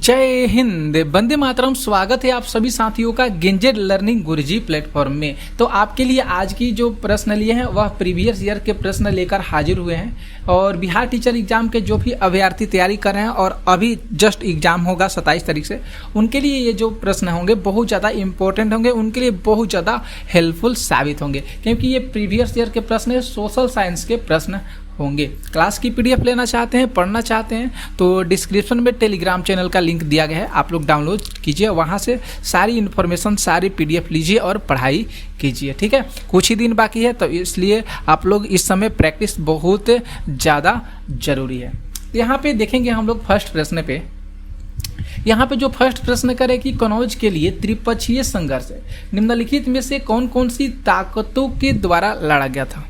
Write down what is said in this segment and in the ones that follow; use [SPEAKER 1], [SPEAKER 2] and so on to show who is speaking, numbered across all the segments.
[SPEAKER 1] जय हिंद, वंदे मातरम। स्वागत है आप सभी साथियों का गेंजेड लर्निंग गुरुजी प्लेटफॉर्म में। तो आपके लिए आज की जो प्रश्न लिए हैं वह प्रीवियस ईयर के प्रश्न लेकर हाजिर हुए हैं और बिहार टीचर एग्जाम के जो भी अभ्यर्थी तैयारी कर रहे हैं और अभी जस्ट एग्जाम होगा 27 तारीख से, उनके लिए ये जो प्रश्न होंगे बहुत ज़्यादा इंपॉर्टेंट होंगे, उनके लिए बहुत ज़्यादा हेल्पफुल साबित होंगे क्योंकि ये प्रीवियस ईयर के प्रश्न है, सोशल साइंस के प्रश्न होंगे। क्लास की पीडीएफ लेना चाहते हैं, पढ़ना चाहते हैं तो डिस्क्रिप्शन में टेलीग्राम चैनल का लिंक दिया गया है, आप लोग डाउनलोड कीजिए, वहाँ से सारी इन्फॉर्मेशन सारी पीडीएफ लीजिए और पढ़ाई कीजिए। ठीक है, कुछ ही दिन बाकी है तो इसलिए आप लोग इस समय प्रैक्टिस बहुत ज़्यादा जरूरी है। यहाँ पे देखेंगे हम लोग फर्स्ट प्रश्न पे। यहाँ पे जो फर्स्ट प्रश्न करे कि कनौज के लिए त्रिपक्षीय संघर्ष निम्नलिखित में से कौन कौन सी ताकतों के द्वारा लड़ा गया था।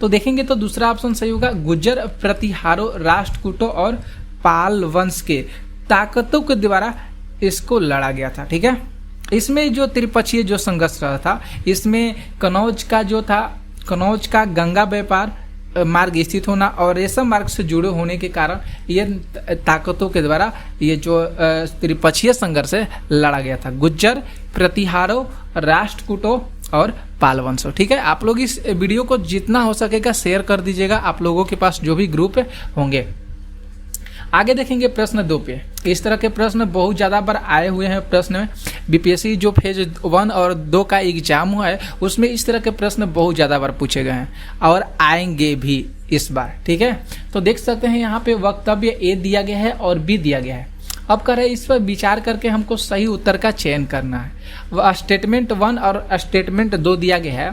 [SPEAKER 1] तो देखेंगे तो दूसरा ऑप्शन सही होगा, गुर्जर प्रतिहारों, राष्ट्रकूटों और पाल वंश के ताकतों के द्वारा इसको लड़ा गया था। ठीक है, इसमें जो त्रिपक्षीय जो संघर्ष रहा था, इसमें कनौज का जो था, कनौज का गंगा व्यापार मार्ग स्थित होना और रेशम मार्ग से जुड़े होने के कारण ये ताकतों के द्वारा ये जो त्रिपक्षीय संघर्ष लड़ा गया था, गुर्जर प्रतिहारों, राष्ट्रकूटों और पाल वंशों। ठीक है, आप लोग इस वीडियो को जितना हो सकेगा शेयर कर दीजिएगा, आप लोगों के पास जो भी ग्रुप होंगे। आगे देखेंगे प्रश्न 2 पे। इस तरह के प्रश्न बहुत ज़्यादा बार आए हुए हैं प्रश्न में, बीपीएससी जो फेज 1 और 2 का एग्जाम हुआ है उसमें इस तरह के प्रश्न बहुत ज़्यादा बार पूछे गए हैं और आएंगे भी इस बार। ठीक है, तो देख सकते हैं यहाँ पे वक्तव्य ए दिया गया है और बी दिया गया है। अब कह रहे हैं इस पर विचार करके हमको सही उत्तर का चयन करना है। वह स्टेटमेंट 1 और स्टेटमेंट 2 दिया गया है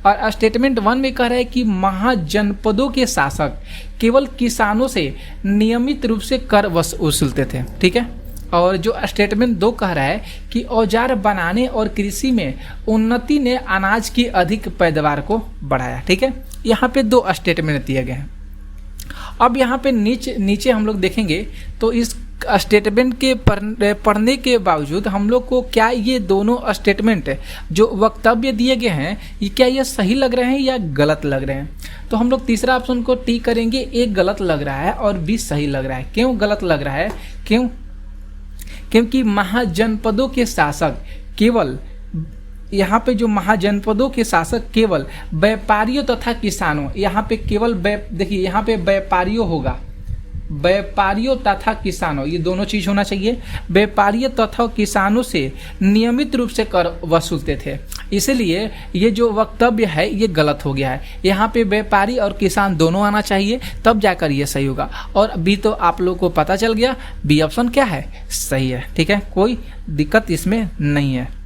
[SPEAKER 1] और स्टेटमेंट 1 में कह रहा है कि महाजनपदों के शासक केवल किसानों से नियमित रूप से कर वसूलते थे। ठीक है, और जो स्टेटमेंट 2 कह रहा है कि औजार बनाने और कृषि में उन्नति ने अनाज की अधिक पैदावार को बढ़ाया। ठीक है, यहाँ पे 2 स्टेटमेंट दिए गए हैं। अब यहाँ पे नीचे हम लोग देखेंगे तो इस स्टेटमेंट के पढ़ने के बावजूद हम लोग को क्या ये दोनों स्टेटमेंट जो वक्तव्य दिए गए हैं ये क्या ये सही लग रहे हैं या गलत लग रहे हैं। तो हम लोग तीसरा ऑप्शन को टिक करेंगे, एक गलत लग रहा है और बी सही लग रहा है। क्यों गलत लग रहा है? क्योंकि महाजनपदों के शासक केवल, यहाँ पे जो महाजनपदों के शासक केवल व्यापारियों तथा किसानों, यहाँ पे केवल देखिए यहाँ पे व्यापारियों होगा, व्यापारियों तथा किसानों, ये दोनों चीज होना चाहिए। व्यापारियों तथा किसानों से नियमित रूप से कर वसूलते थे, इसलिए ये जो वक्तव्य है ये गलत हो गया है। यहाँ पे व्यापारी और किसान दोनों आना चाहिए तब जाकर ये सही होगा। और बी तो आप लोगों को पता चल गया, बी ऑप्शन क्या है, सही है। ठीक है, कोई दिक्कत इसमें नहीं है।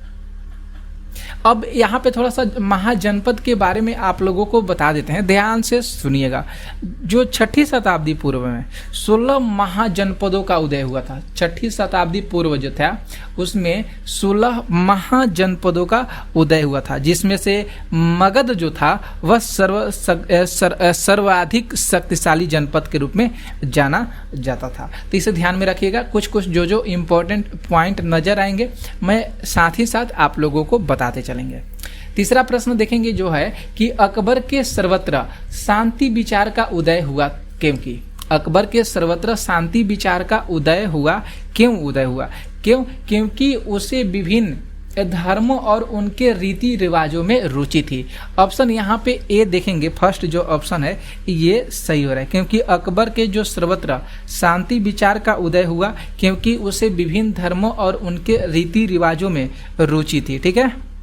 [SPEAKER 1] अब यहाँ पे थोड़ा सा महाजनपद के बारे में आप लोगों को बता देते हैं, ध्यान से सुनिएगा। जो 6ठी शताब्दी पूर्व में 16 महाजनपदों का उदय हुआ था। 6ठी शताब्दी पूर्व जो था उसमें 16 महाजनपदों का उदय हुआ था, जिसमें से मगध जो था वह सर्वाधिक शक्तिशाली जनपद के रूप में जाना जाता था। तो इसे ध्यान में रखिएगा, कुछ कुछ जो इम्पोर्टेंट पॉइंट नजर आएंगे मैं साथ ही साथ आप लोगों को बताते चलेंगे। तीसरा प्रश्न देखेंगे जो है कि अकबर के सर्वत्र शांति विचार का उदय हुआ क्योंकि अकबर के सर्वत्र शांति विचार का उदय हुआ क्योंकि उसे विभिन्न धर्मों और उनके रीति रिवाजों में रुचि थी। ऑप्शन यहाँ पे ए देखेंगे, फर्स्ट जो ऑप्शन है ये सही हो रहा है, क्योंकि अकबर के जो सर्वत्र शांति विचार का उदय हुआ क्योंकि उसे विभिन्न धर्मों और उनके रीति रिवाजों में रुचि थी। ठीक है,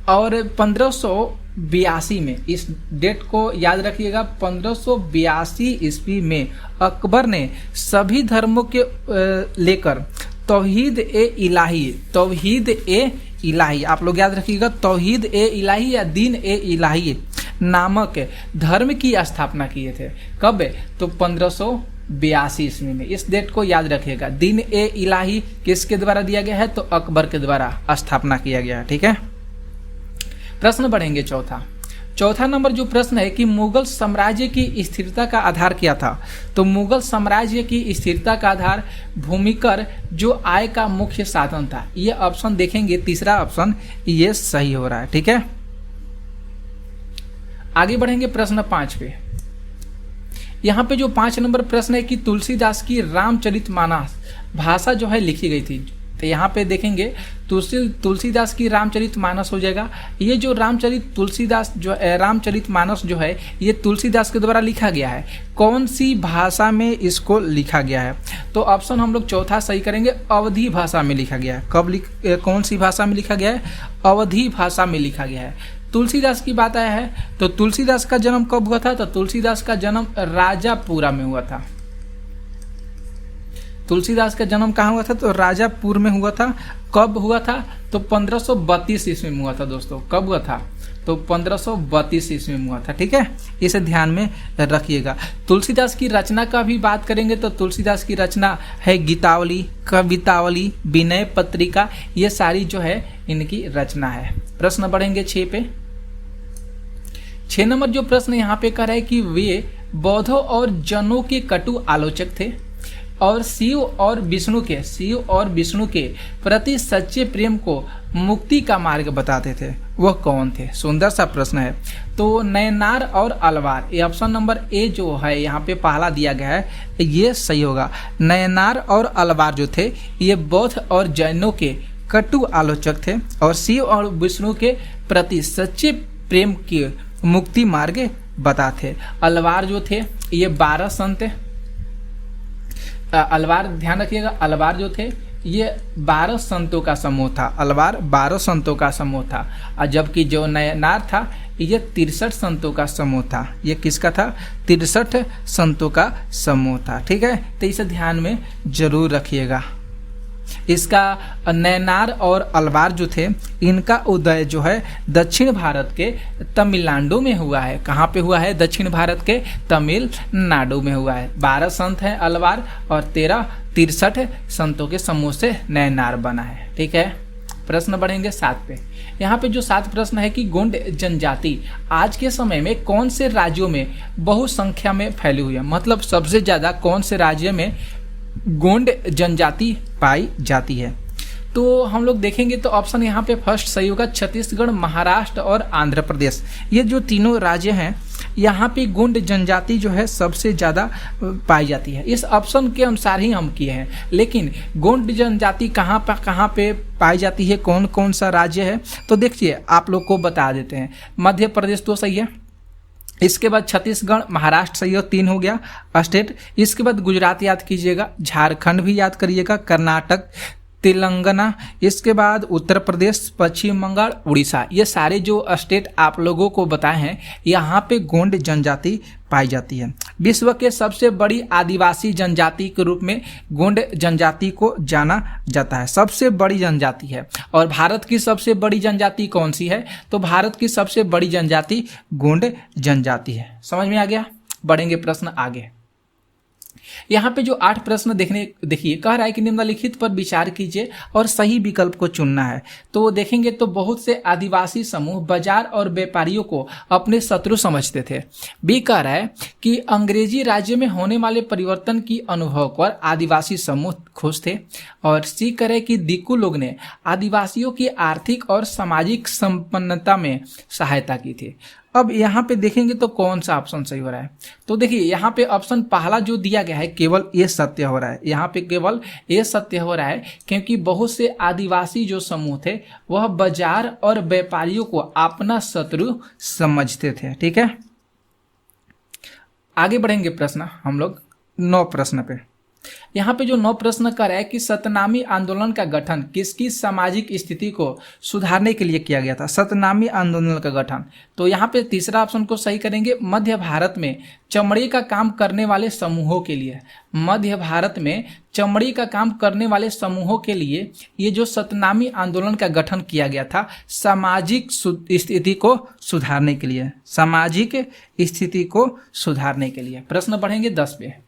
[SPEAKER 1] और 1582 में, इस डेट को याद रखिएगा, 1582 ईस्वी में अकबर ने सभी धर्मों के लेकर तौहीद ए इलाही, आप लोग याद रखिएगा, तौहीद ए इलाही या दीन ए इलाही नामक धर्म की स्थापना किए थे। कब? तो 1582 ईस्वी में। इस डेट को याद रखिएगा, दीन ए इलाही किसके द्वारा दिया गया है? तो अकबर के द्वारा स्थापना किया गया है। ठीक है, प्रश्न बढ़ेंगे चौथा नंबर जो प्रश्न है कि मुगल साम्राज्य की स्थिरता का आधार क्या था। तो मुगल साम्राज्य की स्थिरता का आधार भूमिकर जो आय का मुख्य साधन था। ये ऑप्शन देखेंगे, तीसरा ऑप्शन ये सही हो रहा है। ठीक है, आगे बढ़ेंगे प्रश्न 5 पे। यहाँ पे जो 5 नंबर प्रश्न है कि तुलसीदास की रामचरितमानस भाषा जो है लिखी गई थी। तो यहाँ पे देखेंगे तुलसीदास की रामचरितमानस हो जाएगा। ये जो रामचरितमानस जो है ये तुलसीदास के द्वारा लिखा गया है। कौन सी भाषा में इसको लिखा गया है? तो ऑप्शन हम लोग चौथा सही करेंगे, अवधी भाषा में लिखा गया है। कौन सी भाषा में लिखा गया है? अवधी भाषा में लिखा गया है। तुलसीदास की बात आया है तो तुलसीदास का जन्म कब हुआ था? तो तुलसीदास का जन्म राजापुरा में हुआ था। तुलसीदास का जन्म कहाँ हुआ था? तो राजापुर में हुआ था। कब हुआ था? तो 1532 ईस्वी में हुआ था दोस्तों। कब हुआ था? तो 1532 ईस्वी में हुआ था। ठीक है, इसे ध्यान में रखिएगा। तुलसीदास की रचना का भी बात करेंगे तो तुलसीदास की रचना है गीतावली, कवितावली, विनय पत्रिका, ये सारी जो है इनकी रचना है। प्रश्न बढ़ेंगे 6 पे। 6 नंबर जो प्रश्न यहाँ पे कर रहा है कि वे बौद्धों और जनों के कटु आलोचक थे और शिव और विष्णु के प्रति सच्चे प्रेम को मुक्ति का मार्ग बताते थे। वह कौन थे? सुंदर सा प्रश्न है। तो नयनार और अलवार, ये ऑप्शन नंबर ए जो है यहाँ पे पहला दिया गया है, ये सही होगा। नयनार और अलवार जो थे ये बौद्ध और जैनों के कटु आलोचक थे और शिव और विष्णु के प्रति सच्चे प्रेम की मुक्ति मार्ग बताते। अलवार जो थे ये 12 संत, अलवार ध्यान रखिएगा, अलवार जो थे ये 12 संतों का समूह था। अलवार 12 संतों का समूह था और जबकि जो नयनार था ये 63 संतों का समूह था। ये किसका था? 63 संतों का समूह था। ठीक है, तो इसे ध्यान में जरूर रखिएगा। इसका नयनार और अलवार जो थे इनका उदय जो है दक्षिण भारत के तमिलनाडु में हुआ है। कहाँ पे हुआ है? दक्षिण भारत के तमिलनाडु में हुआ है। 12 संत हैं अलवार और 63 संतों के समूह से नयनार बना है। ठीक है, प्रश्न बढ़ेंगे 7 पे। यहाँ पे जो 7 प्रश्न है कि गोंड जनजाति आज के समय में कौन से राज्यों में बहुसंख्या में फैली हुई है? मतलब सबसे ज्यादा कौन से राज्य में गोंड जनजाति पाई जाती है? तो हम लोग देखेंगे तो ऑप्शन यहाँ पे फर्स्ट सही होगा, छत्तीसगढ़, महाराष्ट्र और आंध्र प्रदेश। ये जो तीनों राज्य हैं यहाँ पे गोंड जनजाति जो है सबसे ज़्यादा पाई जाती है। इस ऑप्शन के अनुसार ही हम किए हैं, लेकिन गोंड जनजाति कहाँ पे पाई जाती है, कौन कौन सा राज्य है? तो देखिए आप लोग को बता देते हैं। मध्य प्रदेश तो सही है, इसके बाद छत्तीसगढ़, महाराष्ट्र सही हो, 3 हो गया स्टेट। इसके बाद गुजरात याद कीजिएगा, झारखंड भी याद करिएगा, कर्नाटक, तेलंगाना, इसके बाद उत्तर प्रदेश, पश्चिम बंगाल, उड़ीसा। ये सारे जो स्टेट आप लोगों को बताए हैं यहाँ पे गोंड जनजाति पाई जाती है। विश्व के सबसे बड़ी आदिवासी जनजाति के रूप में गोंड जनजाति को जाना जाता है, सबसे बड़ी जनजाति है। और भारत की सबसे बड़ी जनजाति कौन सी है? तो भारत की सबसे बड़ी जनजाति गोंड जनजाति है। समझ में आ गया? बढ़ेंगे प्रश्न आगे। यहाँ पे जो 8 प्रश्न देखिए कह रहा है कि निम्नलिखित पर विचार कीजिए और सही विकल्प को चुनना है। तो देखेंगे तो बहुत से आदिवासी समूह बाजार और व्यापारियों को अपने शत्रु समझते थे। बी कह रहा है कि अंग्रेजी राज्य में होने वाले परिवर्तन की अनुभव पर आदिवासी समूह खुश थे। और सी कह रहे कि दिक्कू लोग ने आदिवासियों की आर्थिक और सामाजिक संपन्नता में सहायता की थी। अब यहाँ पे देखेंगे तो कौन सा ऑप्शन सही हो रहा है? तो देखिए यहाँ पे ऑप्शन पहला जो दिया गया है केवल ये सत्य हो रहा है। यहाँ पे केवल ये सत्य हो रहा है क्योंकि बहुत से आदिवासी जो समूह थे वह बाजार और व्यापारियों को अपना शत्रु समझते थे। ठीक है, आगे बढ़ेंगे प्रश्न हम लोग 9 प्रश्न पे। यहाँ पे जो 9 प्रश्न कर रहा है कि सतनामी आंदोलन का गठन किसकी सामाजिक स्थिति को सुधारने के लिए किया गया था? सतनामी आंदोलन का गठन, तो यहाँ पे तीसरा ऑप्शन को सही करेंगे, मध्य भारत में चमड़े का काम करने वाले समूहों के लिए। मध्य भारत में चमड़े का काम करने वाले समूहों के लिए ये जो सतनामी आंदोलन का गठन किया गया था सामाजिक स्थिति को सुधारने के लिए, सामाजिक स्थिति को सुधारने के लिए। प्रश्न बढ़ेंगे 10 पे।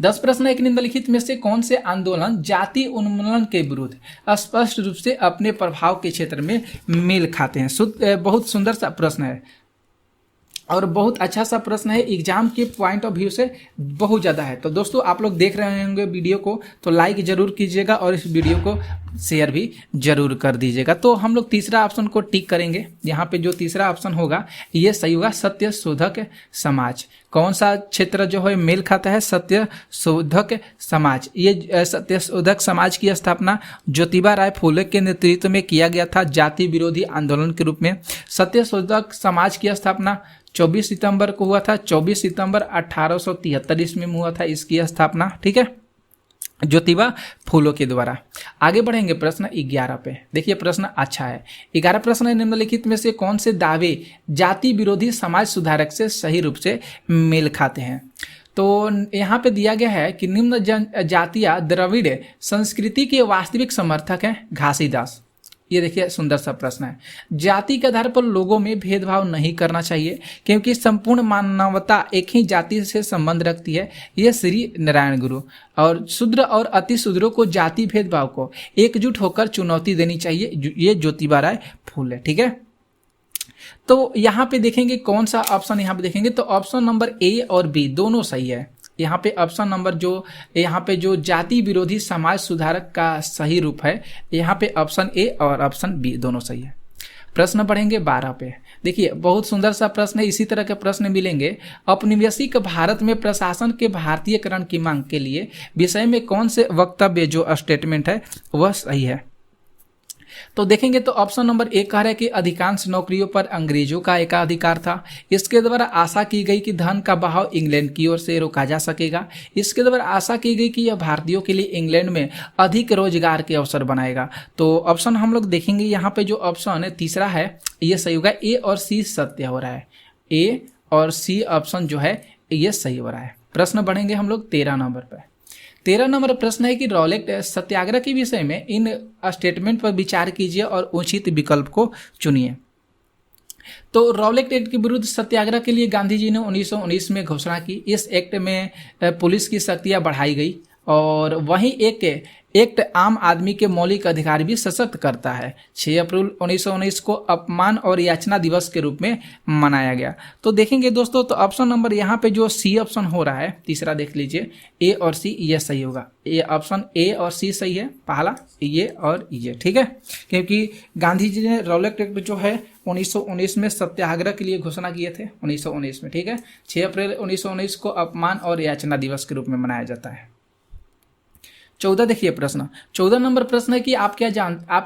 [SPEAKER 1] 10 प्रश्न एक निम्नलिखित में से कौन से आंदोलन जाति उन्मूलन के विरुद्ध स्पष्ट रूप से अपने प्रभाव के क्षेत्र में मेल खाते हैं? बहुत सुंदर सा प्रश्न है। और बहुत अच्छा सा प्रश्न है, एग्जाम के पॉइंट ऑफ व्यू से बहुत ज़्यादा है। तो दोस्तों आप लोग देख रहे होंगे वीडियो को तो लाइक जरूर कीजिएगा और इस वीडियो को शेयर भी जरूर कर दीजिएगा। तो हम लोग तीसरा ऑप्शन को टिक करेंगे। यहाँ पे जो तीसरा ऑप्शन होगा ये सही होगा, सत्य शोधक समाज। कौन सा क्षेत्र जो है मेल खाता है? सत्य शोधक समाज। ये सत्य शोधक समाज की स्थापना ज्योतिबा राय फूले के नेतृत्व में किया गया था, जाति विरोधी आंदोलन के रूप में। सत्य शोधक समाज की स्थापना 24 सितंबर को हुआ था, 24 सितंबर 1873 ईस्वी में हुआ था इसकी स्थापना, ठीक है, ज्योतिबा फूलों के द्वारा। आगे बढ़ेंगे प्रश्न 11 पे। देखिए प्रश्न अच्छा है। 11 प्रश्न है, निम्नलिखित में से कौन से दावे जाति विरोधी समाज सुधारक से सही रूप से मेल खाते हैं? तो यहाँ पे दिया गया है कि निम्न जातिया द्रविड़ संस्कृति के वास्तविक समर्थक हैं घासीदास। ये देखिए सुंदर सा प्रश्न है। जाति के आधार पर लोगों में भेदभाव नहीं करना चाहिए क्योंकि संपूर्ण मानवता एक ही जाति से संबंध रखती है, ये श्री नारायण गुरु। और शूद्र और अति शूद्रों को जाति भेदभाव को एकजुट होकर चुनौती देनी चाहिए, ये ज्योतिबा राय फूले, ठीक है। तो यहाँ पे देखेंगे कौन सा ऑप्शन यहाँ पे देखेंगे तो ऑप्शन नंबर ए और बी दोनों सही है। यहाँ पे ऑप्शन नंबर जो यहाँ पे जो जाति विरोधी समाज सुधारक का सही रूप है, यहाँ पे ऑप्शन ए और ऑप्शन बी दोनों सही है। प्रश्न बढ़ेंगे 12 पे। देखिए बहुत सुंदर सा प्रश्न है, इसी तरह के प्रश्न मिलेंगे। औपनिवेशिक भारत में प्रशासन के भारतीयकरण की मांग के लिए विषय में कौन से वक्तव्य जो स्टेटमेंट है वह सही है? तो देखेंगे तो ऑप्शन नंबर ए कह रहा है कि अधिकांश नौकरियों पर अंग्रेजों का एकाधिकार था। इसके द्वारा आशा की गई कि धन का बहाव इंग्लैंड की ओर से रोका जा सकेगा। इसके द्वारा आशा की गई कि यह भारतीयों के लिए इंग्लैंड में अधिक रोजगार के अवसर बनाएगा। तो ऑप्शन हम लोग देखेंगे यहाँ पे जो ऑप्शन है तीसरा है ये सही होगा, ए और सी सत्य हो रहा है। ए और सी ऑप्शन जो है ये सही हो रहा है। प्रश्न बढ़ेंगे हम लोग 13 नंबर पर। 13 नंबर प्रश्न है कि रॉलेट सत्याग्रह के विषय में इन स्टेटमेंट पर विचार कीजिए और उचित विकल्प को चुनिए। तो रॉलेट एक्ट के विरुद्ध सत्याग्रह के लिए गांधी जी ने 1919 में घोषणा की। इस एक्ट में पुलिस की शक्तियां बढ़ाई गई और वहीं एक एक्ट आम आदमी के मौलिक अधिकार भी सशक्त करता है। 6 अप्रैल 1919 को अपमान और याचना दिवस के रूप में मनाया गया। तो देखेंगे दोस्तों तो ऑप्शन नंबर यहाँ पे जो सी ऑप्शन हो रहा है तीसरा देख लीजिए, ए और सी ये सही होगा। ए ऑप्शन ए और सी सही है, पहला ये और ये, ठीक है, क्योंकि गांधी जी ने रॉलेट एक्ट जो है 1919 में सत्याग्रह के लिए घोषणा किए थे 1919 में, ठीक है। 6 अप्रैल 1919 को अपमान और याचना दिवस के रूप में मनाया जाता है। 14 देखिए प्रश्न 14 नंबर प्रश्न है कि आप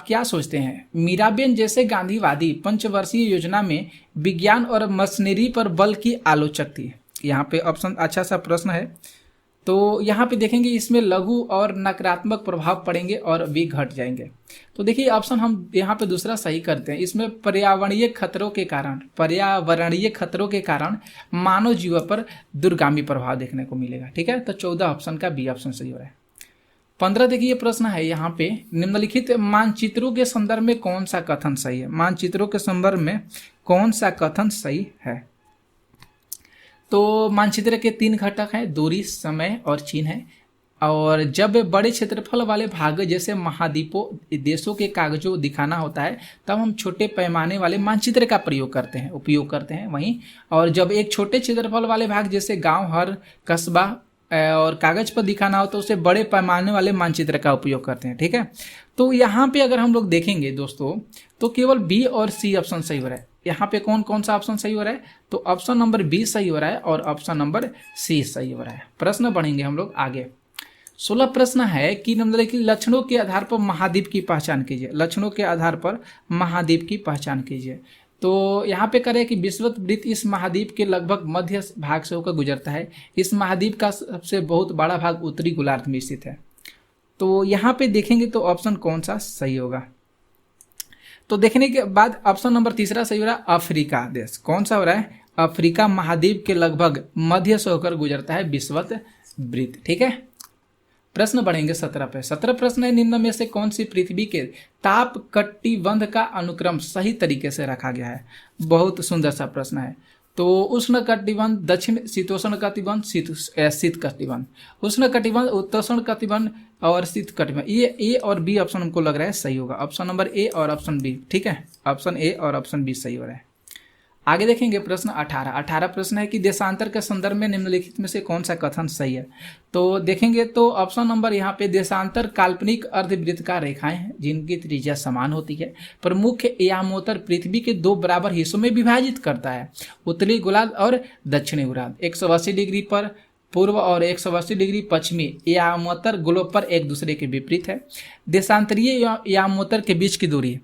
[SPEAKER 1] क्या सोचते हैं मीराबेन जैसे गांधीवादी पंचवर्षीय योजना में विज्ञान और मशीनरी पर बल की आलोचक थी। यहाँ पे ऑप्शन अच्छा सा प्रश्न है। तो यहाँ पे देखेंगे इसमें लघु और नकारात्मक प्रभाव पड़ेंगे और भी घट जाएंगे। तो देखिए ऑप्शन हम यहाँ पे दूसरा सही करते हैं। इसमें पर्यावरणीय खतरों के कारण मानव जीवन पर दूरगामी प्रभाव देखने को मिलेगा, ठीक है। तो 14 ऑप्शन का बी ऑप्शन सही हो रहा है। 15 देखिए प्रश्न है यहाँ पे निम्नलिखित मानचित्रों के संदर्भ में कौन सा कथन सही है? मानचित्रों के संदर्भ में कौन सा कथन सही है? तो मानचित्र के 3 घटक हैं, दूरी, समय और चिन्ह है। और जब बड़े क्षेत्रफल वाले भाग जैसे महाद्वीपों देशों के कागजों दिखाना होता है तब हम छोटे पैमाने वाले मानचित्र का उपयोग करते हैं वहीं। और जब एक छोटे क्षेत्रफल वाले भाग जैसे गांव, हर, कस्बा और कागज पर दिखाना हो तो उसे बड़े पैमाने वाले मानचित्र का उपयोग करते हैं, ठीक है। तो यहाँ पे अगर हम लोग देखेंगे दोस्तों तो केवल बी और सी ऑप्शन सही हो रहा है। यहाँ पे कौन कौन सा ऑप्शन सही हो रहा है? तो ऑप्शन नंबर बी सही हो रहा है और ऑप्शन नंबर सी सही हो रहा है। प्रश्न बढ़ेंगे हम लोग आगे। 16 प्रश्न है कि निम्नलिखित लक्षणों के आधार पर महाद्वीप की पहचान कीजिए। लक्षणों के आधार पर महाद्वीप की पहचान कीजिए। तो यहाँ पे करें कि विषुववृत्त इस महाद्वीप के लगभग मध्य भाग से होकर गुजरता है। इस महाद्वीप का सबसे बहुत बड़ा भाग उत्तरी गोलार्ध में स्थित है। तो यहाँ पे देखेंगे तो ऑप्शन कौन सा सही होगा? तो देखने के बाद ऑप्शन नंबर तीसरा सही हो रहा है, अफ्रीका देश। कौन सा हो रहा है? अफ्रीका महाद्वीप के लगभग मध्य से होकर गुजरता है विषुववृत्त, ठीक है। प्रश्न बढ़ेंगे 17 पे। 17 प्रश्न है निम्न में से कौन सी पृथ्वी के ताप कटिबंध का अनुक्रम सही तरीके से रखा गया है? बहुत सुंदर सा प्रश्न है। तो उष्ण कटिबंध, दक्षिण शीतोष्ण कटिबंध, शीत कटिबंध, उष्ण कटिबंध, उत्तोष्ण कटिबंध और शीत कटिबंध। ये ए और बी ऑप्शन हमको लग रहा है सही होगा। ऑप्शन नंबर ए और ऑप्शन बी, ठीक है। ऑप्शन ए और ऑप्शन बी सही हो रहा है। आगे देखेंगे प्रश्न 18 प्रश्न है कि देशांतर के संदर्भ में निम्नलिखित में से कौन सा कथन सही है। तो देखेंगे तो ऑप्शन नंबर यहाँ पे देशांतर काल्पनिक अर्धवृत्तकार रेखाएं हैं जिनकी त्रिज्या समान होती है। प्रमुख यामोत्तर पृथ्वी के 2 बराबर हिस्सों में विभाजित करता है, उत्तरी गोलार्ध और दक्षिणी गोलार्ध। 180 डिग्री पर पूर्व और 180 डिग्री पश्चिमी यामोत्तर गोलों पर एक दूसरे के विपरीत है। देशांतरीय यामोत्तर के बीच की दूरी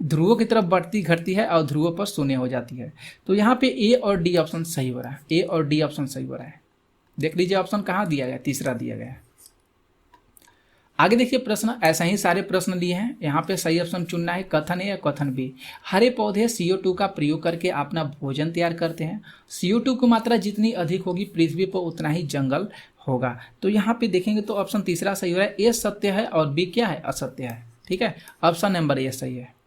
[SPEAKER 1] ध्रुवों की तरफ बढ़ती घटती है और ध्रुवों पर शून्य हो जाती है। तो यहाँ पे ए और डी ऑप्शन सही हो रहा है, ए और डी ऑप्शन सही हो रहा है। देख लीजिए ऑप्शन कहाँ दिया गया, तीसरा दिया गया है। आगे देखिए प्रश्न, ऐसा ही सारे प्रश्न लिए हैं। यहाँ पे सही ऑप्शन चुनना है, कथन ए या कथन बी। हरे पौधे CO2 का प्रयोग करके अपना भोजन तैयार करते हैं। CO2 की मात्रा जितनी अधिक होगी पृथ्वी पर उतना ही जंगल होगा। तो यहाँ पे देखेंगे तो ऑप्शन तीसरा सही हो रहा है, ए सत्य है और बी क्या है, असत्य है। ठीक है, ऑप्शन नंबर ए सही है।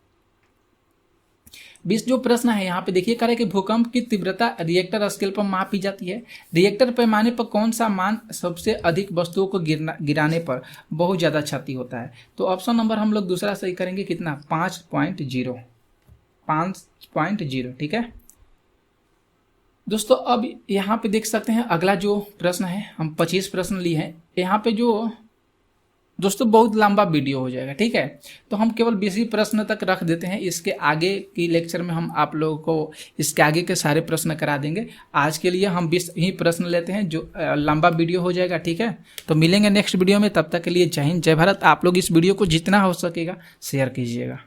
[SPEAKER 1] 20 जो प्रश्न है यहाँ पे देखिए कह रहे कि भूकंप की तीव्रता रिएक्टर स्केल पर मापी जाती है। रिएक्टर पैमाने पर कौन सा मान सबसे अधिक वस्तुओं को गिराने पर बहुत ज़्यादा क्षति होता है। तो ऑप्शन नंबर हम लोग दूसरा सही करेंगे, कितना, 5.0। ठीक है दोस्तों, अब यहाँ पे देख सकते हैं अगला जो प्रश्न है, हम 25 प्रश्न लिए हैं। यहाँ पे जो दोस्तों बहुत लंबा वीडियो हो जाएगा, ठीक है, तो हम केवल 20 ही प्रश्न तक रख देते हैं। इसके आगे की लेक्चर में हम आप लोगों को इसके आगे के सारे प्रश्न करा देंगे। आज के लिए हम 20 ही प्रश्न लेते हैं, जो लंबा वीडियो हो जाएगा। ठीक है, तो मिलेंगे नेक्स्ट वीडियो में, तब तक के लिए जय हिंद जय भारत। आप लोग इस वीडियो को जितना हो सकेगा शेयर कीजिएगा।